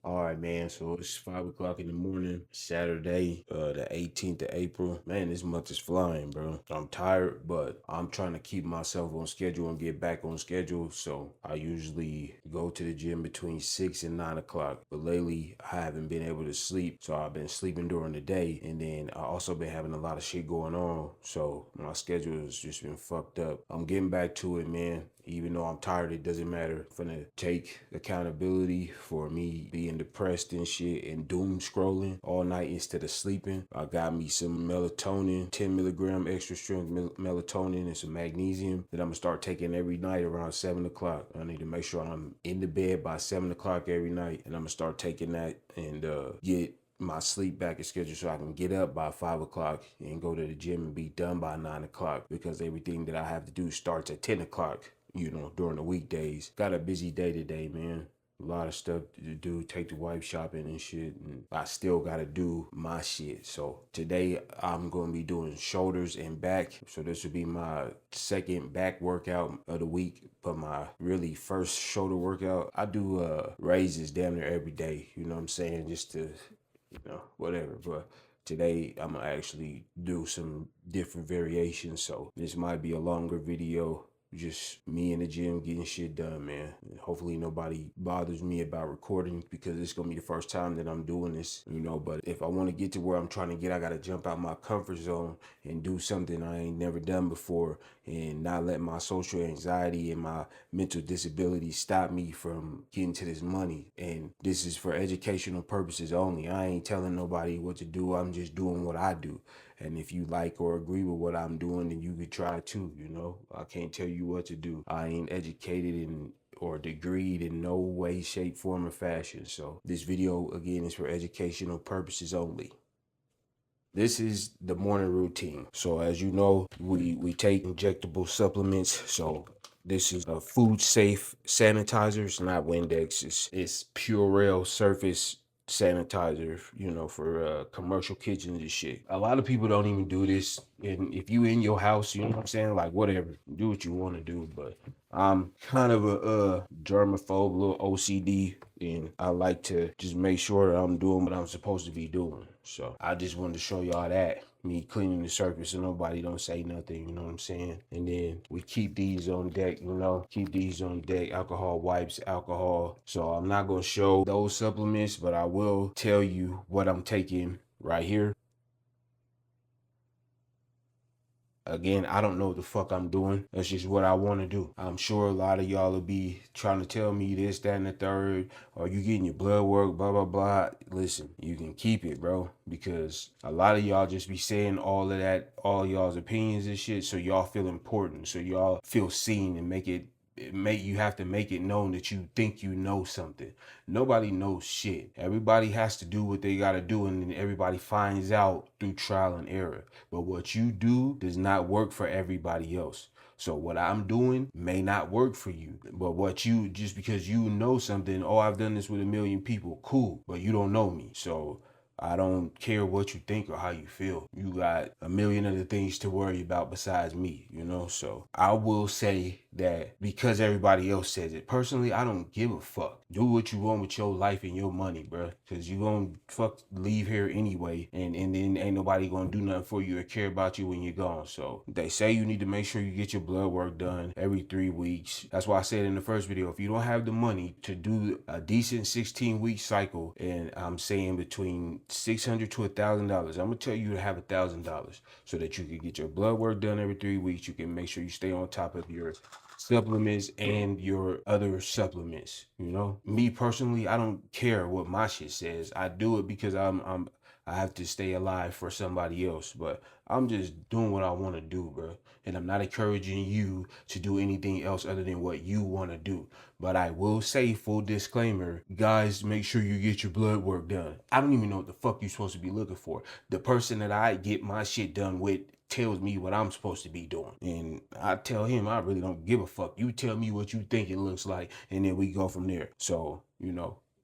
All right, man. So it's 5 o'clock in the morning, Saturday, the 18th of April. Man, this month is flying, bro. I'm tired, but I'm trying to keep myself on schedule and get back on schedule. So I usually go to the gym between 6 and 9 o'clock. But lately, I haven't been able to sleep. So I've been sleeping during the day. And then I also been having a lot of shit going on. So my schedule has just been fucked up. I'm getting back to it, man. Even though I'm tired, it doesn't matter. I'm gonna take accountability for me being depressed and shit and doom scrolling all night instead of sleeping. I got me some melatonin, 10 milligram extra strength melatonin and some magnesium that I'm gonna start taking every night around 7 o'clock. I need to make sure I'm in the bed by 7 o'clock every night, and I'm gonna start taking that and get my sleep back in schedule so I can get up by 5 o'clock and go to the gym and be done by 9 o'clock, because everything that I have to do starts at 10 o'clock, during the weekdays. Got a busy day today, man. A lot of stuff to do, take the wife shopping and shit, and I still gotta do my shit. So today I'm gonna be doing shoulders and back. So this will be my second back workout of the week, but my really first shoulder workout. I do raises damn near every day, you know what I'm saying? Just to, whatever. But today I'm gonna actually do some different variations. So this might be a longer video, just me in the gym getting shit done, man. And hopefully nobody bothers me about recording, because it's gonna be the first time that I'm doing this, but if I want to get to where I'm trying to get, I gotta jump out my comfort zone and do something I ain't never done before, and not let my social anxiety and my mental disability stop me from getting to this money. And this is for educational purposes only. I ain't telling nobody what to do. I'm just doing what I do. And if you like or agree with what I'm doing, then you could try too, I can't tell you what to do. I ain't educated in or degreed in no way, shape, form, or fashion. So this video, again, is for educational purposes only. This is the morning routine. So as you know, we take injectable supplements. So this is a food safe sanitizer. It's not Windex. It's Purell surface sanitizer, for commercial kitchens and shit. A lot of people don't even do this. And if you in your house, you know what I'm saying? Like, whatever, do what you want to do. But I'm kind of a germaphobe, a little OCD, and I like to just make sure that I'm doing what I'm supposed to be doing. So I just wanted to show y'all that. Me cleaning the surface so nobody don't say nothing, you know what I'm saying? And then we keep these on deck, keep these on deck, alcohol wipes, alcohol. So I'm not gonna show those supplements, but I will tell you what I'm taking right here. Again, I don't know what the fuck I'm doing. That's just what I want to do. I'm sure a lot of y'all will be trying to tell me this, that, and the third, or you getting your blood work, blah, blah, blah. Listen, you can keep it, bro, because a lot of y'all just be saying all of that, all y'all's opinions and shit, so y'all feel important, so y'all feel seen, and you have to make it known that you think you know something. Nobody knows shit. Everybody has to do what they gotta do, and then everybody finds out through trial and error. But what you do does not work for everybody else. So what I'm doing may not work for you, but just because you know something, oh, I've done this with a million people, cool, but you don't know me. So I don't care what you think or how you feel. You got a million other things to worry about besides me, So I will say that because everybody else says it. Personally, I don't give a fuck. Do what you want with your life and your money, bro. Because you gonna leave here anyway, and then ain't nobody gonna do nothing for you or care about you when you're gone. So they say you need to make sure you get your blood work done every 3 weeks. That's why I said in the first video, if you don't have the money to do a decent 16-week cycle, and I'm saying between $600 to $1,000, I'm gonna tell you to have $1,000 so that you can get your blood work done every 3 weeks. You can make sure you stay on top of your supplements and your other supplements. Me personally, I don't care what my shit says. I do it because I have to stay alive for somebody else, but I'm just doing what I want to do, bro. And I'm not encouraging you to do anything else other than what you want to do. But I will say, full disclaimer, guys, make sure you get your blood work done. I don't even know what the fuck you're supposed to be looking for. The person that I get my shit done with tells me what I'm supposed to be doing. And I tell him I really don't give a fuck. You tell me what you think it looks like, and then we go from there. So,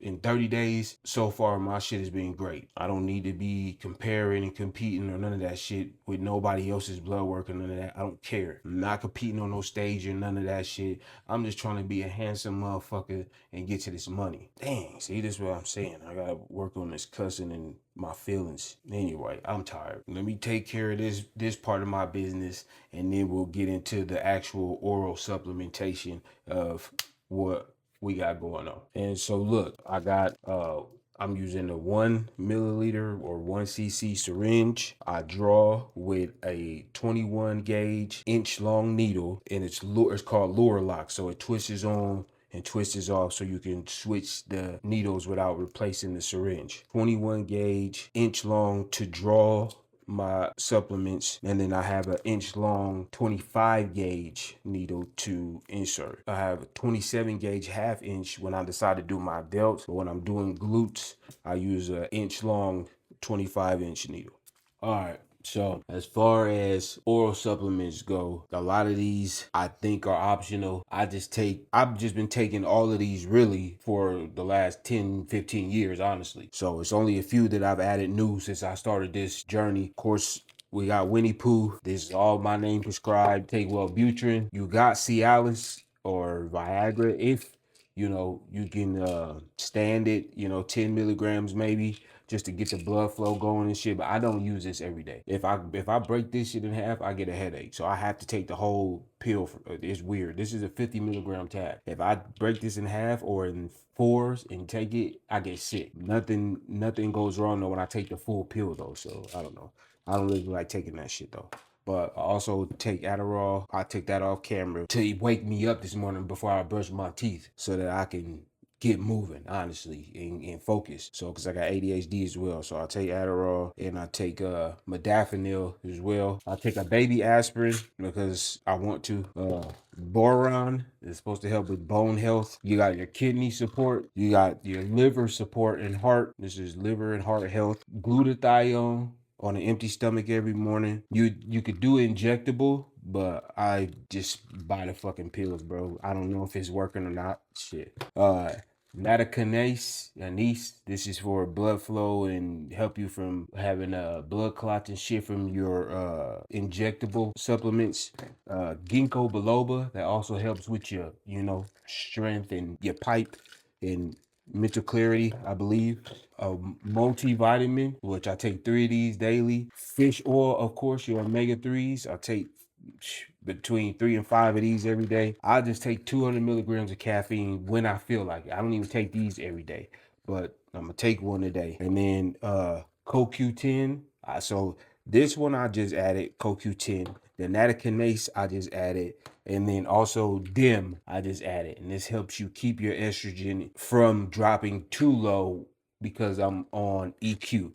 in 30 days, so far my shit has been great. I don't need to be comparing and competing or none of that shit with nobody else's blood work or none of that. I don't care. I'm not competing on no stage or none of that shit. I'm just trying to be a handsome motherfucker and get to this money. Dang, see, this is what I'm saying. I gotta work on this cussing and my feelings. Anyway, I'm tired. Let me take care of this part of my business, and then we'll get into the actual oral supplementation of what we got going on. And so look, I'm using a 1 milliliter or 1 cc syringe. I draw with a 21 gauge inch long needle, and it's called lure lock. So it twists on and twists off, so you can switch the needles without replacing the syringe. 21 gauge inch long to draw my supplements, and then I have an inch long 25 gauge needle to insert. I have a 27 gauge half inch when I decide to do my delts, but when I'm doing glutes, I use an inch long 25-inch needle. All right. So as far as oral supplements go, a lot of these I think are optional. I've just been taking all of these really for the last 10, 15 years, honestly. So it's only a few that I've added new since I started this journey. Of course, we got Winnie Pooh. This is all my name prescribed. Take Wellbutrin. You got Cialis or Viagra if you can stand it, 10 milligrams maybe, just to get the blood flow going and shit. But I don't use this every day. If I break this shit in half, I get a headache. So I have to take the whole pill. It's weird. This is a 50 milligram tab. If I break this in half or in fours and take it, I get sick. Nothing goes wrong though when I take the full pill though. So I don't know. I don't really like taking that shit though. But I also take Adderall. I took that off camera to wake me up this morning before I brush my teeth so that I can get moving, honestly, and focus. So, because I got ADHD as well. So I take Adderall, and I take modafinil as well. I take a baby aspirin because I want to. Boron is supposed to help with bone health. You got your kidney support. You got your liver support and heart. This is liver and heart health. Glutathione on an empty stomach every morning. You could do injectable, but I just buy the fucking pills, bro. I don't know if it's working or not. Shit. Anise. This is for blood flow and help you from having blood clots and shit from your injectable supplements. Ginkgo biloba, that also helps with your strength and your pipe and mental clarity, I believe. A multivitamin, which I take 3 of these daily. Fish oil, of course, your omega-3s. I take between 3 and 5 of these every day. I just take 200 milligrams of caffeine when I feel like it. I don't even take these every day, but I'm gonna take one a day. And then CoQ10. So this one I just added CoQ10. The nattokinase I just added, and then also DIM I just added, and this helps you keep your estrogen from dropping too low because I'm on EQ,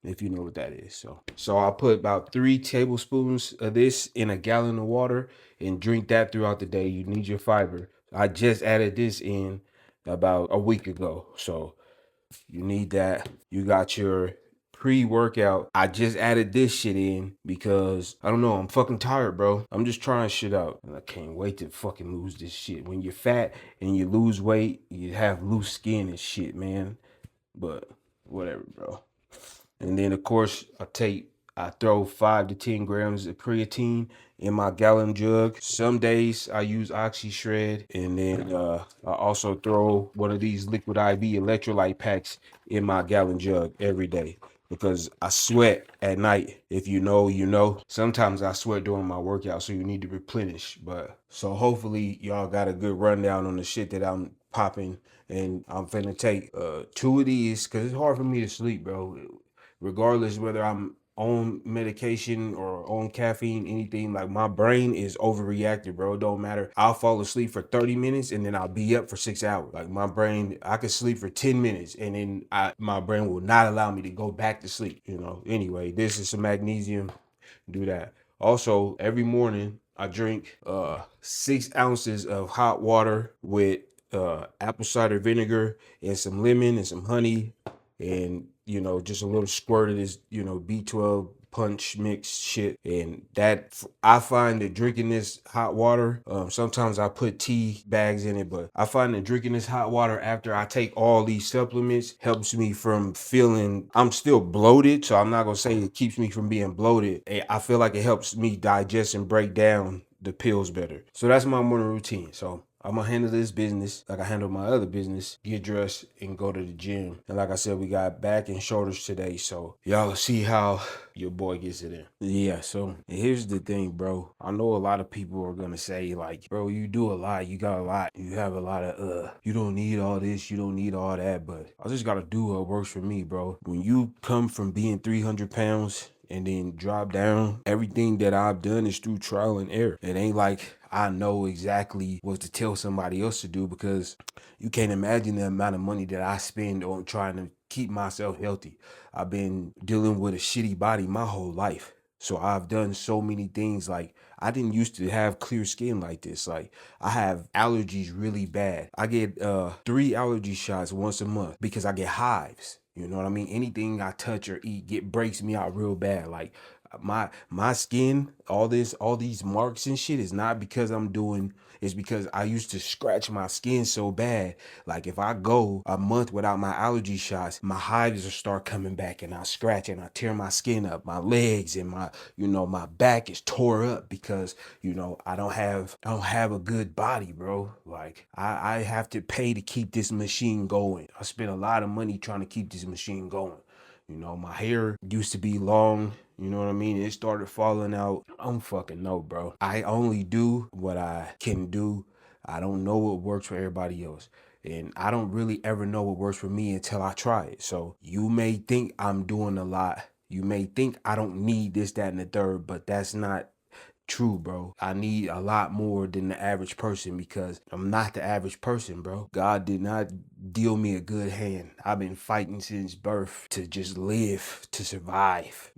if you know what that is. So I put about 3 tablespoons of this in a gallon of water and drink that throughout the day. You need your fiber. I just added this in about a week ago, so you need that. You got your pre-workout. I just added this shit in because I don't know, I'm fucking tired, bro. I'm just trying shit out, and I can't wait to fucking lose this shit. When you're fat and you lose weight, you have loose skin and shit, man. But whatever, bro. And then of course I throw 5 to 10 grams of creatine in my gallon jug. Some days I use OxyShred, and then I also throw one of these liquid IV electrolyte packs in my gallon jug every day because I sweat at night. If you know, you know. Sometimes I sweat during my workout, so you need to replenish. But so hopefully y'all got a good rundown on the shit that I'm popping, and I'm finna take 2 of these because it's hard for me to sleep, bro. Regardless whether I'm on medication or on caffeine, anything, like my brain is overreactive, bro. It don't matter. I'll fall asleep for 30 minutes and then I'll be up for 6 hours. Like my brain, I could sleep for 10 minutes and then my brain will not allow me to go back to sleep, Anyway, this is some magnesium. Do that. Also, every morning I drink 6 ounces of hot water with apple cider vinegar and some lemon and some honey, and just a little squirt of this B12 punch mix shit. And that, I find that drinking this hot water, sometimes I put tea bags in it, but I find that drinking this hot water after I take all these supplements helps me from feeling, I'm still bloated, so I'm not gonna say it keeps me from being bloated. I feel like it helps me digest and break down the pills better. So that's my morning routine. So I'm gonna handle this business like I handle my other business, get dressed and go to the gym. And like I said, we got back and shoulders today. So y'all see how your boy gets it in. Yeah, so here's the thing, bro. I know a lot of people are gonna say, like, bro, you do a lot, you got a lot, you have a lot of you don't need all this, you don't need all that, but I just gotta do what works for me, bro. When you come from being 300 pounds and then drop down, everything that I've done is through trial and error. It ain't like I know exactly what to tell somebody else to do, because you can't imagine the amount of money that I spend on trying to keep myself healthy. I've been dealing with a shitty body my whole life. So I've done so many things. Like, I didn't used to have clear skin like this. Like, I have allergies really bad. I get 3 allergy shots once a month because I get hives. You know what I mean? Anything I touch or eat breaks me out real bad. Like, my skin, all these marks and shit is not because I'm doing, it's because I used to scratch my skin so bad. Like, if I go a month without my allergy shots, my hives will start coming back, and I scratch and I tear my skin up. My legs and my back is tore up because, I don't have a good body, bro. Like, I have to pay to keep this machine going. I spent a lot of money trying to keep this machine going. My hair used to be long, you know what I mean? It started falling out. I don't fucking know, bro. I only do what I can do. I don't know what works for everybody else. And I don't really ever know what works for me until I try it. So you may think I'm doing a lot. You may think I don't need this, that, and the third, but that's not true, bro. I need a lot more than the average person, because I'm not the average person, bro. God did not deal me a good hand. I've been fighting since birth to just live, to survive,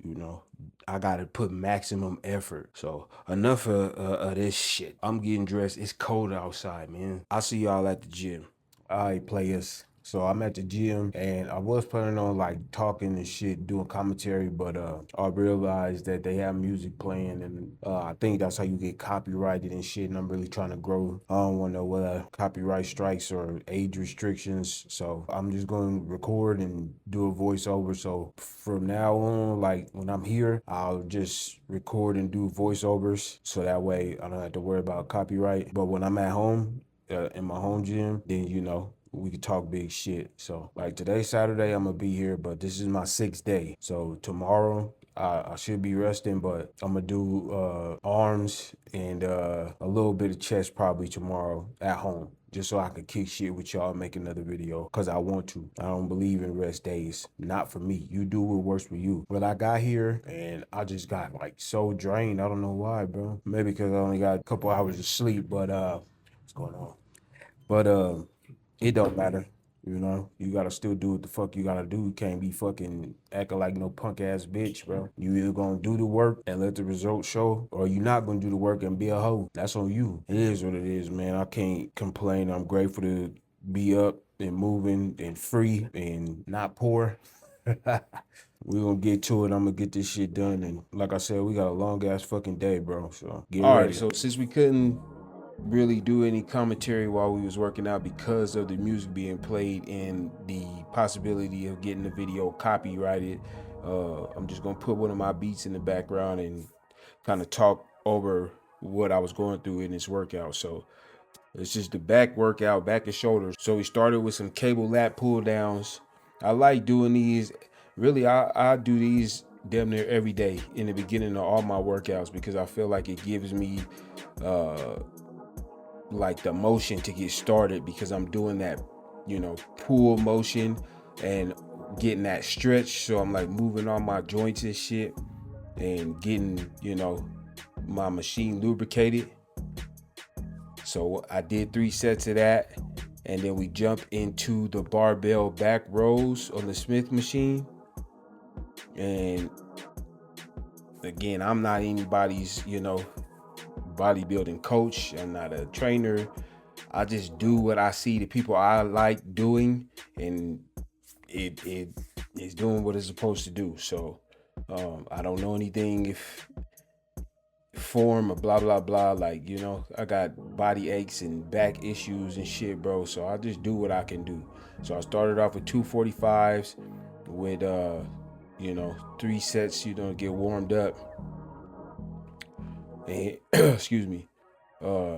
I gotta put maximum effort. So enough of this shit. I'm getting dressed. It's cold outside, man. I'll see y'all at the gym. All right, players. So I'm at the gym, and I was planning on like talking and shit, doing commentary, but I realized that they have music playing, and I think that's how you get copyrighted and shit. And I'm really trying to grow. I don't want to know whether copyright strikes or age restrictions. So I'm just going to record and do a voiceover. So from now on, like when I'm here, I'll just record and do voiceovers, so that way I don't have to worry about copyright. But when I'm at home, in my home gym, then we could talk big shit. So like today's Saturday, I'm gonna be here, but this is my 6th day. So tomorrow I should be resting, but I'm gonna do arms and a little bit of chest probably tomorrow at home, just so I can kick shit with y'all and make another video, because I want to. I don't believe in rest days. Not for me. You do what works for you. But I got here and I just got like so drained. I don't know why, bro. Maybe because I only got a couple hours of sleep, but what's going on? But it don't matter. You gotta still do what the fuck you gotta do. You can't be fucking acting like no punk ass bitch, bro. You either gonna do the work and let the results show, or you not gonna do the work and be a hoe. That's on you. It is what it is, man. I can't complain. I'm grateful to be up and moving and free and not poor. We gonna get to it. I'm gonna get this shit done. And like I said, we got a long ass fucking day, bro. So get ready. All right, so since we couldn't really do any commentary while we was working out because of the music being played and the possibility of getting the video copyrighted, I'm just gonna put one of my beats in the background and kind of talk over what I was going through in this workout. So it's just the back workout, back and shoulders. So we started with some cable lat pull downs. I like doing these. Really, I do these damn near every day in the beginning of all my workouts, because I feel like it gives me like the motion to get started, because I'm doing that, pull motion and getting that stretch. So I'm like moving all my joints and shit and getting, my machine lubricated. So I did 3 sets of that, and then we jumped into the barbell back rows on the Smith machine. And again, I'm not anybody's, bodybuilding coach. I'm not a trainer. I just do what I see the people I like doing, and it is doing what it's supposed to do. So I don't know anything if form or blah blah blah. Like, I got body aches and back issues and shit, bro. So I just do what I can do. So I started off with 245s with 3 sets, get warmed up. And excuse me. Uh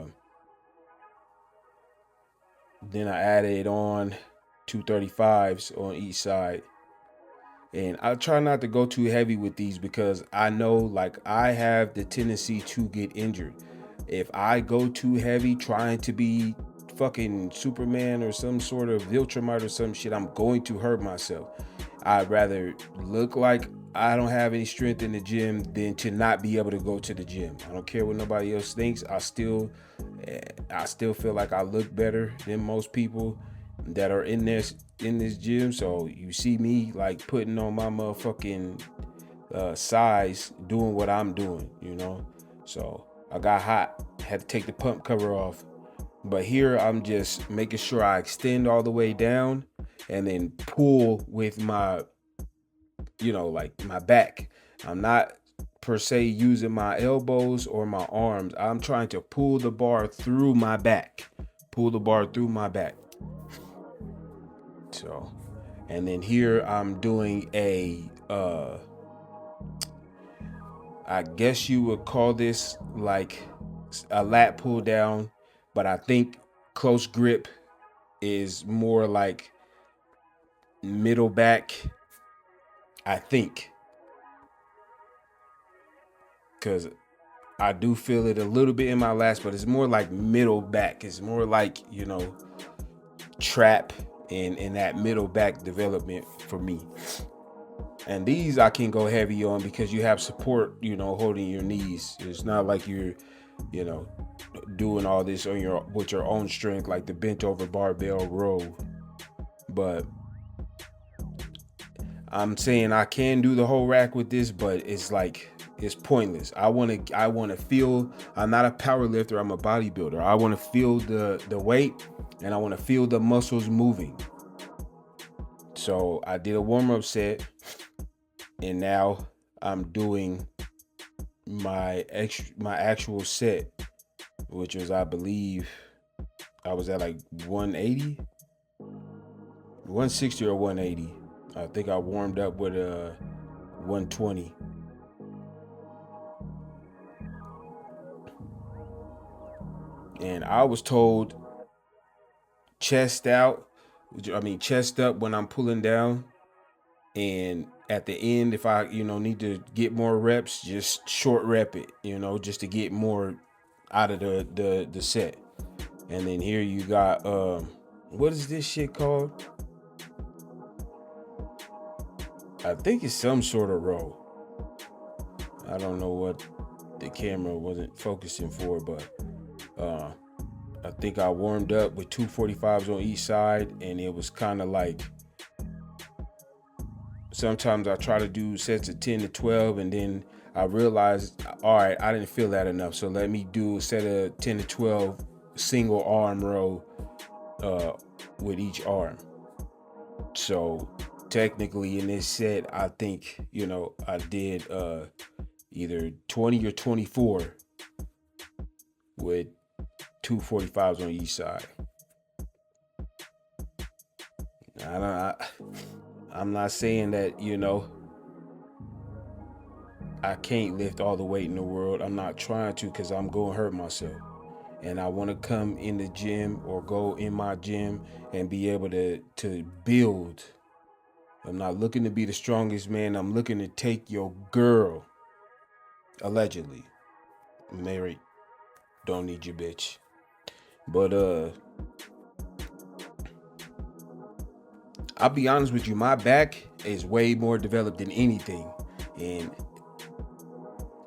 then I added on 235s on each side. And I try not to go too heavy with these because I know, like, I have the tendency to get injured. If I go too heavy trying to be fucking Superman or some sort of Viltrumite or some shit, I'm going to hurt myself. I'd rather look like I don't have any strength in the gym than to not be able to go to the gym. I don't care what nobody else thinks. I still feel like I look better than most people that are in this gym. So you see me like putting on my motherfucking size, doing what I'm doing. So I got hot, had to take the pump cover off. But here I'm just making sure I extend all the way down and then pull with my, like my back. I'm not per se using my elbows or my arms. I'm trying to pull the bar through my back. Pull the bar through my back. So, and then here I'm doing I guess you would call this like a lat pull down, but I think close grip is more like middle back, I think. Because I do feel it a little bit in my lats, but it's more like middle back. It's more like, trap and that middle back development for me. And these I can go heavy on because you have support, holding your knees. It's not like you're, doing all this with your own strength, like the bent over barbell row. But I'm saying I can do the whole rack with this, but it's like it's pointless. I want to feel. I'm not a power lifter. I'm a bodybuilder. I want to feel the weight, and I want to feel the muscles moving. So I did a warm-up set, and now I'm doing my actual set, which was, I believe, I was at like 180, 160 or 180. I think I warmed up with a 120. And I was told chest up when I'm pulling down. And at the end, if I, need to get more reps, just short rep it, just to get more out of the set. And then here you got, what is this shit called? I think it's some sort of row. I don't know what the camera wasn't focusing for, but I think I warmed up with 245s on each side, and it was kind of like, sometimes I try to do sets of 10 to 12, and then I realized, all right, I didn't feel that enough, so let me do a set of 10 to 12 single arm row with each arm. So technically in this set, I think, I did either 20 or 24 with 245s on each side. I'm not saying that, I can't lift all the weight in the world. I'm not trying to, because I'm going to hurt myself. And I want to come in the gym or go in my gym and be able to build. I'm not looking to be the strongest man. I'm looking to take your girl. Allegedly. Married. Don't need your bitch. But I'll be honest with you, my back is way more developed than anything. And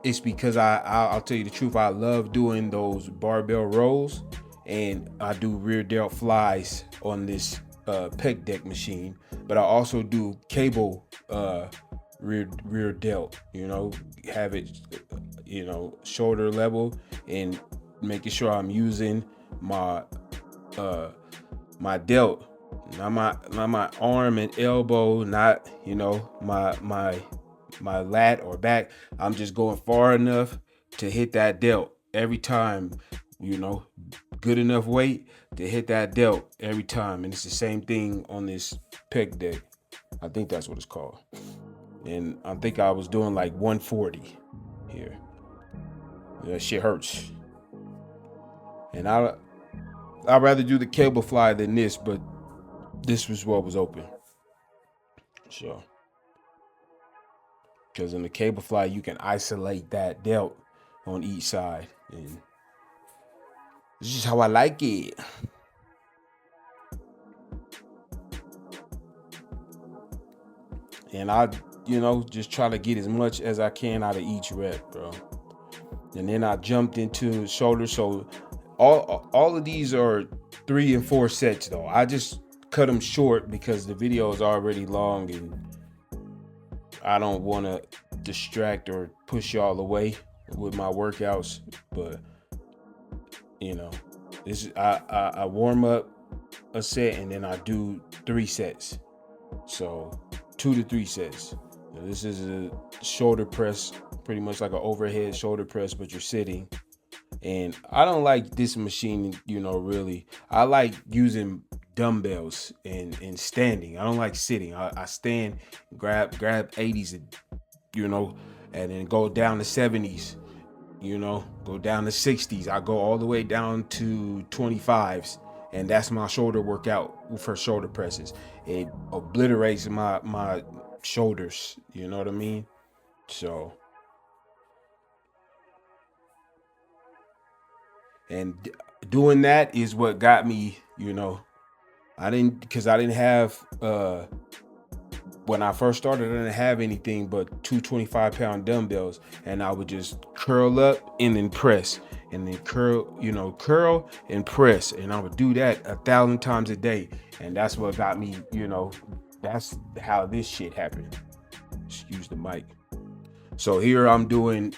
it's because I'll tell you the truth, I love doing those barbell rows, and I do rear delt flies on this pec deck machine. But I also do cable rear delt, have it, shoulder level, and making sure I'm using my delt, not my arm and elbow, not my my lat or back. I'm just going far enough to hit that delt every time, you know, good enough weight to hit that delt every time. And it's the same thing on this pec deck. I think that's what it's called. And I think I was doing like 140 here. That shit hurts. And I'd rather do the cable fly than this, but this was what was open. So, because in the cable fly, you can isolate that delt on each side. And this is how I like it. And I, just try to get as much as I can out of each rep, bro. And then I jumped into shoulder. So all of these are 3 and 4 sets though. I just cut them short because the video is already long and I don't want to distract or push y'all away with my workouts. But this is I warm up a set and then I do 3 sets. So 2 to 3 sets. This is a shoulder press, pretty much like an overhead shoulder press, but you're sitting. And I don't like this machine, really. I like using dumbbells and standing. I don't like sitting. I stand, grab 80s, and then go down to 70s, go down to 60s. I go all the way down to 25s. And that's my shoulder workout for shoulder presses. It obliterates my shoulders. You know what I mean? So, and doing that is what got me, I didn't have, when I first started, I didn't have anything but 2 25-pound dumbbells. And I would just curl up and then press. And then curl and press. And I would do that 1,000 times a day. And that's what got me, that's how this shit happened. Excuse the mic. So here I'm doing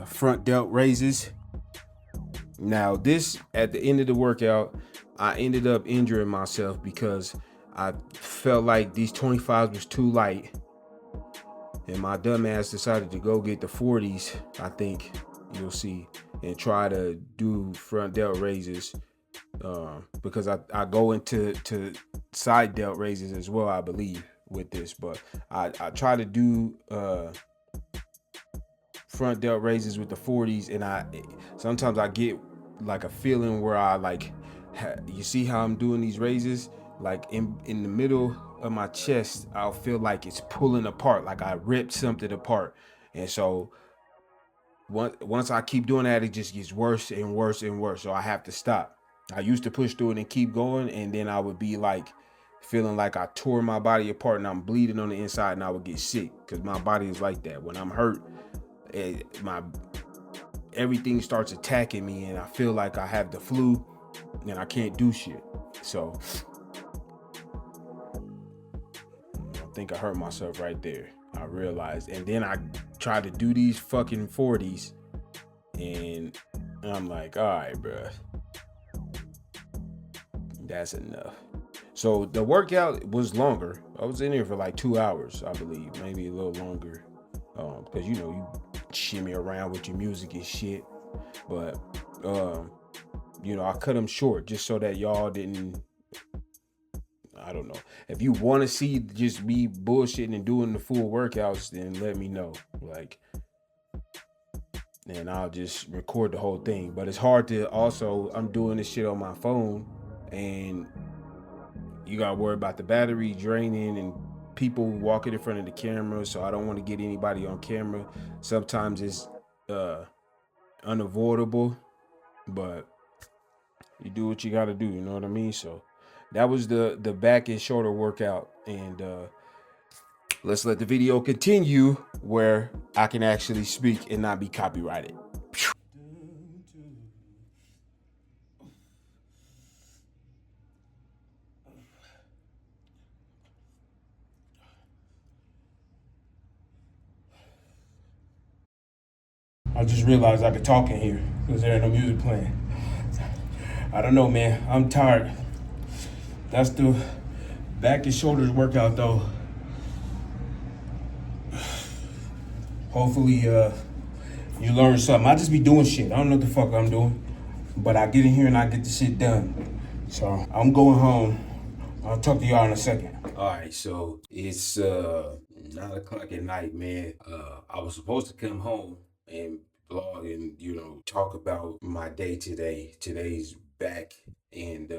front delt raises. Now this, at the end of the workout, I ended up injuring myself because I felt like these 25s was too light. And my dumb ass decided to go get the 40s, I think you'll see, and try to do front delt raises because I go into side delt raises as well, I believe, with this. But I try to do front delt raises with the 40s, and sometimes I get like a feeling where you see how I'm doing these raises, like in the middle of my chest, I'll feel like it's pulling apart, like I ripped something apart. And so once I keep doing that, it just gets worse and worse and worse. So I have to stop. I used to push through it and keep going, and then I would be like feeling like I tore my body apart and I'm bleeding on the inside, and I would get sick because my body is like that. When I'm hurt, everything starts attacking me, and I feel like I have the flu and I can't do shit. So I think I hurt myself right there. I realized, and then I tried to do these fucking 40s, and I'm like, all right, bruh, that's enough. So the workout was longer. I was in here for like 2 hours, I believe, maybe a little longer, because you shimmy around with your music and shit. But I cut them short just so that y'all didn't. I don't know. If you want to see just me bullshitting and doing the full workouts, then let me know. And I'll just record the whole thing. But it's hard to also, I'm doing this shit on my phone, and you gotta worry about the battery draining and people walking in front of the camera. So I don't want to get anybody on camera. Sometimes it's unavoidable, but you do what you gotta do. You know what I mean? So that was the back and shoulder workout, and let's let the video continue where I can actually speak and not be copyrighted. I just realized I could talk in here because there ain't no music playing. I don't know, man. I'm tired. That's the back and shoulders workout though. Hopefully, you learn something. I just be doing shit. I don't know what the fuck I'm doing, but I get in here and I get the shit done. So I'm going home. I'll talk to y'all in a second. All right, so it's 9 o'clock at night, man. I was supposed to come home and blog and talk about my day today. Today's back and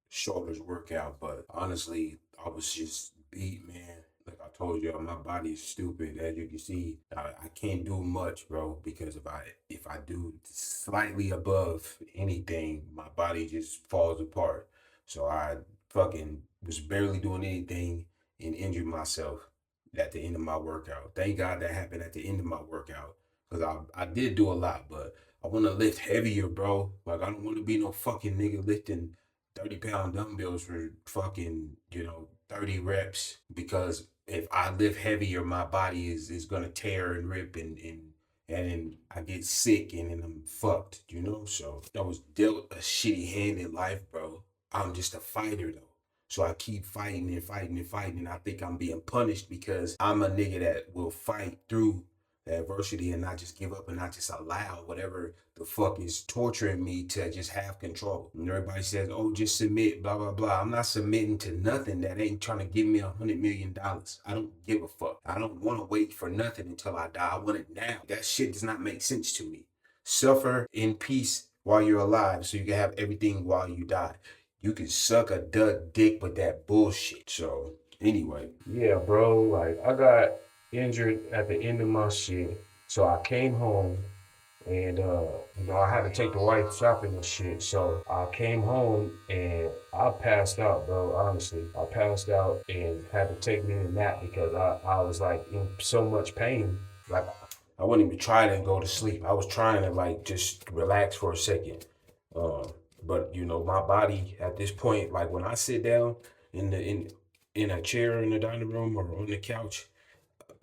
shoulders workout, but honestly, I was just beat, man. Like I told you, my body is stupid. As you can see, I can't do much, bro. Because if I do slightly above anything, my body just falls apart. So I fucking was barely doing anything and injured myself at the end of my workout. Thank God that happened at the end of my workout because I did do a lot, but I want to lift heavier, bro. Like I don't want to be no fucking nigga lifting 30-pound dumbbells for fucking 30 reps because if I lift heavier, my body is gonna tear and rip and then I get sick and then I'm fucked. So I was dealt a shitty hand in life, bro. I'm just a fighter though. So I keep fighting and fighting and fighting. And I think I'm being punished because I'm a nigga that will fight through adversity and not just give up and not just allow whatever the fuck is torturing me to just have control. And everybody says, oh, just submit, blah, blah, blah. I'm not submitting to nothing that ain't trying to give me $100 million. I don't give a fuck. I don't want to wait for nothing until I die. I want it now. That shit does not make sense to me. Suffer in peace while you're alive so you can have everything while you die. You can suck a duck dick with that bullshit. So anyway, yeah, bro. Like I got injured at the end of my shit, so I came home and I had to take the wife shopping and shit. So I came home and I passed out, bro. Honestly, I passed out and had to take me a nap because I was like in so much pain. Like I wouldn't even try to go to sleep. I was trying to like just relax for a second. Uh, but my body at this point, like when I sit down in a chair in the dining room or on the couch,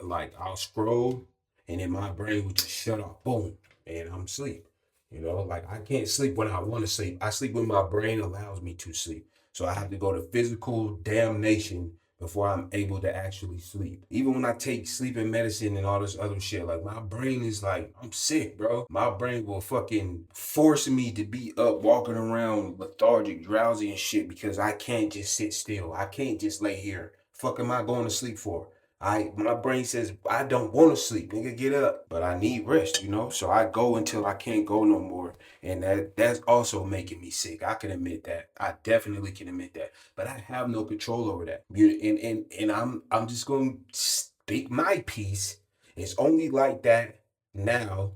like I'll scroll and then my brain would just shut off, boom, and I'm asleep. Like I can't sleep when I want to sleep. I sleep when my brain allows me to sleep. So I have to go to physical damnation before I'm able to actually sleep. Even when I take sleeping medicine and all this other shit, like my brain is like, I'm sick, bro. My brain will fucking force me to be up walking around lethargic, drowsy and shit because I can't just sit still. I can't just lay here. Fuck am I going to sleep for? My brain says I don't want to sleep, nigga, get up, but I need rest. So I go until I can't go no more, and that's also making me sick. I can admit that. I definitely can admit that, but I have no control over that. And I'm just gonna speak my piece. It's only like that now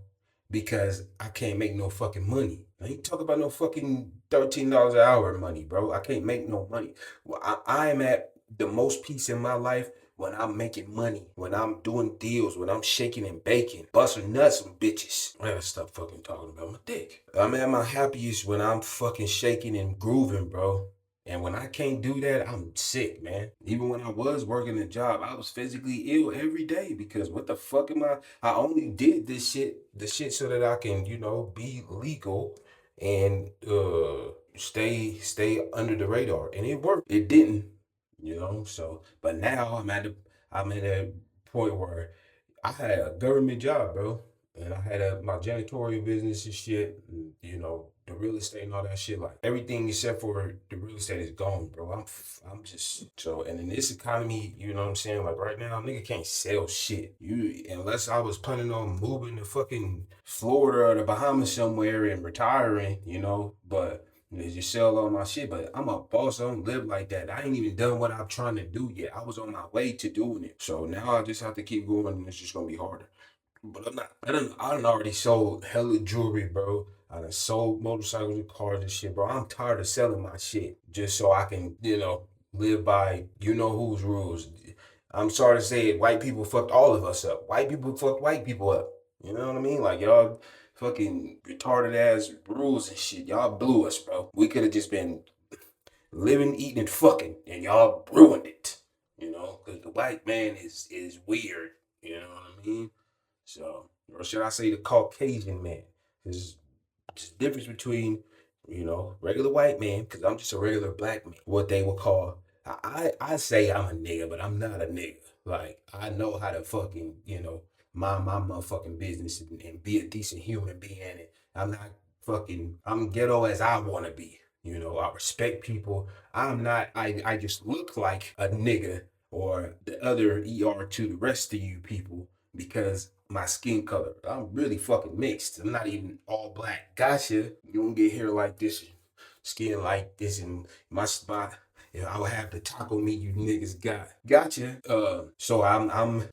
because I can't make no fucking money. I ain't talking about no fucking $13 an hour money, bro. I can't make no money. Well, I am at the most peace in my life when I'm making money, when I'm doing deals, when I'm shaking and baking, busting nuts and bitches. I gotta stop fucking talking about my dick. I'm at my happiest when I'm fucking shaking and grooving, bro. And when I can't do that, I'm sick, man. Even when I was working a job, I was physically ill every day because what the fuck am I only did the shit so that I can, be legal and stay under the radar. And it worked. It didn't. So but now I'm at a point where I had a government job, bro, and I had my janitorial business and shit, and, the real estate and all that shit. Like everything except for the real estate is gone, bro. I'm just so, and in this economy, you know what I'm saying? Like right now, nigga can't sell shit. Unless I was planning on moving to fucking Florida or the Bahamas somewhere and retiring, but. Just sell all my shit, but I'm a boss. I don't live like that. I ain't even done what I'm trying to do yet. I was on my way to doing it. So now I just have to keep going and it's just gonna be harder. But I'm not. I done already sold hella jewelry, bro. I done sold motorcycles and cars and shit, bro. I'm tired of selling my shit just so I can, live by whose rules. I'm sorry to say it. White people fucked all of us up. White people fucked white people up. You know what I mean? Like y'all fucking retarded ass rules and shit. Y'all blew us, bro. We could have just been living, eating, and fucking, and y'all ruined it. Because the white man is weird. You know what I mean? So, or should I say the Caucasian man? There's a difference between, regular white man, because I'm just a regular black man, what they would call, I say I'm a nigga, but I'm not a nigga. Like, I know how to fucking, mind my motherfucking business and be a decent human being. And I'm not I'm ghetto as I want to be. You know, I respect people. I'm not, I just look like a nigga or the other ER to the rest of you people because my skin color. I'm really fucking mixed. I'm not even all black. Gotcha. You don't get hair like this, skin like this, and my spot. Yeah, I would have the taco meat you niggas got. Gotcha. So I'm a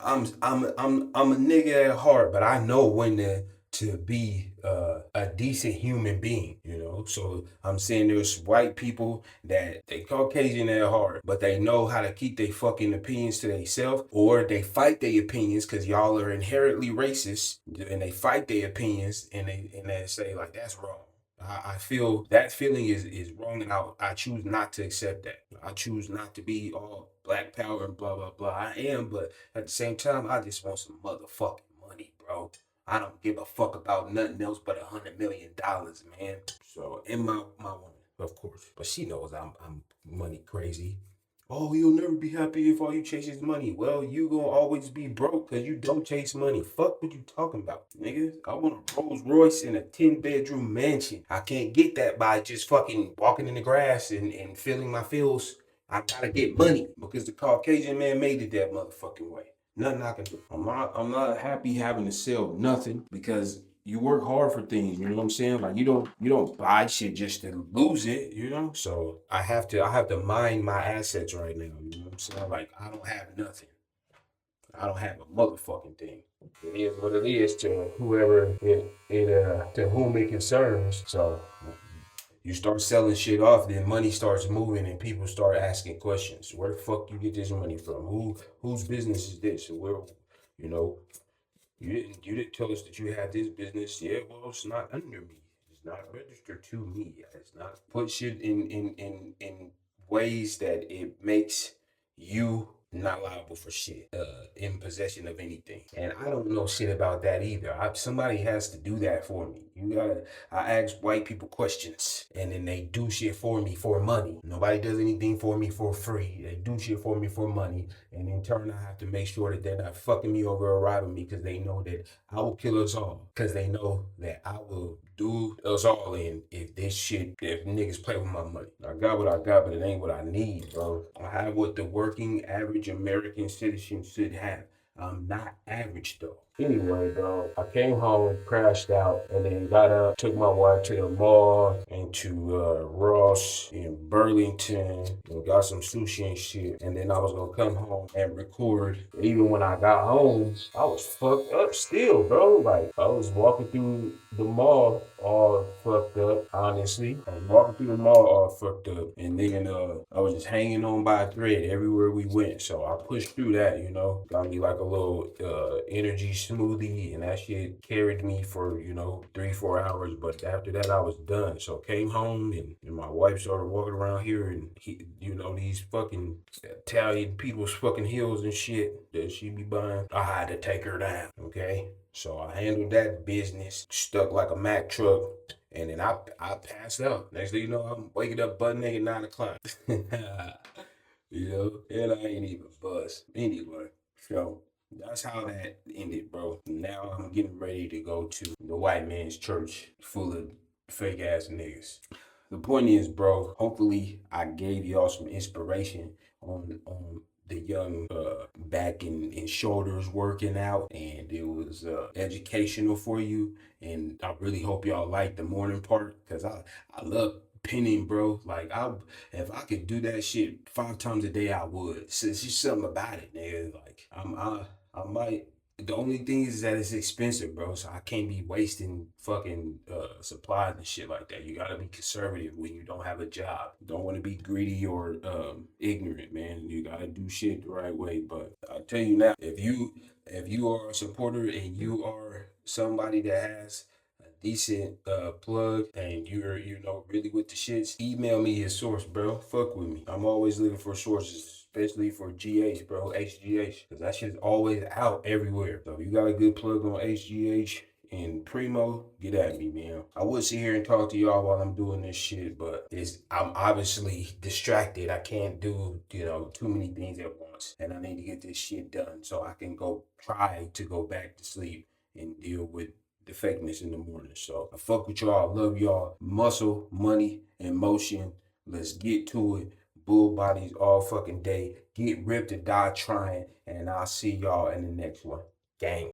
nigga at heart, but I know when to be a decent human being, you know. So I'm saying there's white people that they Caucasian at heart, but they know how to keep their fucking opinions to themselves, or they fight their opinions because y'all are inherently racist, and they fight their opinions and they say like that's wrong. I feel that feeling is wrong, and I choose not to accept that. I choose not to be all black power and blah blah blah. I am, but at the same time, I just want some motherfucking money, bro. I don't give a fuck about nothing else but $100 million, man. So, in my woman, of course, but she knows I'm money crazy. Oh, you'll never be happy if all you chase is money. Well, you gonna always be broke because you don't chase money. Fuck what you talking about, nigga. I want a Rolls Royce in a 10-bedroom mansion. I can't get that by just fucking walking in the grass and feeling my feels. I gotta get money because the Caucasian man made it that motherfucking way. Nothing I can do. I'm not happy having to sell nothing because you work hard for things, you know what I'm saying? Like you don't buy shit just to lose it, you know? So I have to mind my assets right now, you know what I'm saying? Like I don't have nothing. I don't have a motherfucking thing. It is what it is to whoever to whom it concerns. So you start selling shit off, then money starts moving and people start asking questions. Where the fuck you get this money from? Whose business is this? And where you know, you didn't tell us that you had this business. Yeah, well, it's not under me. It's not registered to me. It's not put shit in ways that it makes you not liable for shit, in possession of anything. And I don't know shit about that either. Somebody has to do that for me. I ask white people questions and then they do shit for me for money. Nobody does anything for me for free. They do shit for me for money. And in turn, I have to make sure that they're not fucking me over or robbing me because they know that I will kill us all. Because they know that I will do us all in if niggas play with my money. I got what I got, but it ain't what I need, bro. I have what the working average American citizen should have. I'm not average though. Anyway, bro, I came home, crashed out, and then got up, took my wife to the mall and to Ross in Burlington and got some sushi and shit. And then I was gonna come home and record. Even when I got home, I was fucked up still, bro. Like I was walking through the mall all fucked up, honestly. I was walking through the mall all fucked up. And then I was just hanging on by a thread everywhere we went. So I pushed through that, you know. Got me like a little energy smoothie, and that shit carried me for 3-4 hours. But after that, I was done. So came home, and my wife started walking around here, and these fucking Italian people's fucking heels and shit that she be buying. I had to take her down. Okay, so I handled that business, stuck like a Mack truck. And then I passed out. Next thing you know, I'm waking up butt naked 9 o'clock. And I ain't even buzzed. Anyway, so that's how that ended, bro. Now I'm getting ready to go to the white man's church full of fake ass niggas. The point is, bro, hopefully I gave y'all some inspiration on the young back and shoulders working out, and it was educational for you. And I really hope y'all like the morning part because I love pinning, bro. Like if I could do that shit 5 times a day, I would. It's just something about it, nigga. Like I might. The only thing is that it's expensive, bro. So I can't be wasting fucking supplies and shit like that. You gotta be conservative when you don't have a job. You don't want to be greedy or ignorant, man. You gotta do shit the right way. But I tell you now, if you are a supporter and you are somebody that has decent plug and you're really with the shits, email me his source, bro. Fuck with me. I'm always looking for sources, especially for GH, bro, HGH, because that shit's always out everywhere. So if you got a good plug on HGH and Primo, get at me, man. I would sit here and talk to y'all while I'm doing this shit, but I'm obviously distracted. I can't do too many things at once. months, and I need to get this shit done so I can go try to go back to sleep and deal with the fakeness in the morning. So I fuck with y'all. Love y'all. Muscle, money, and motion. Let's get to it. Bull bodies all fucking day. Get ripped or die trying. And I'll see y'all in the next one. Gang.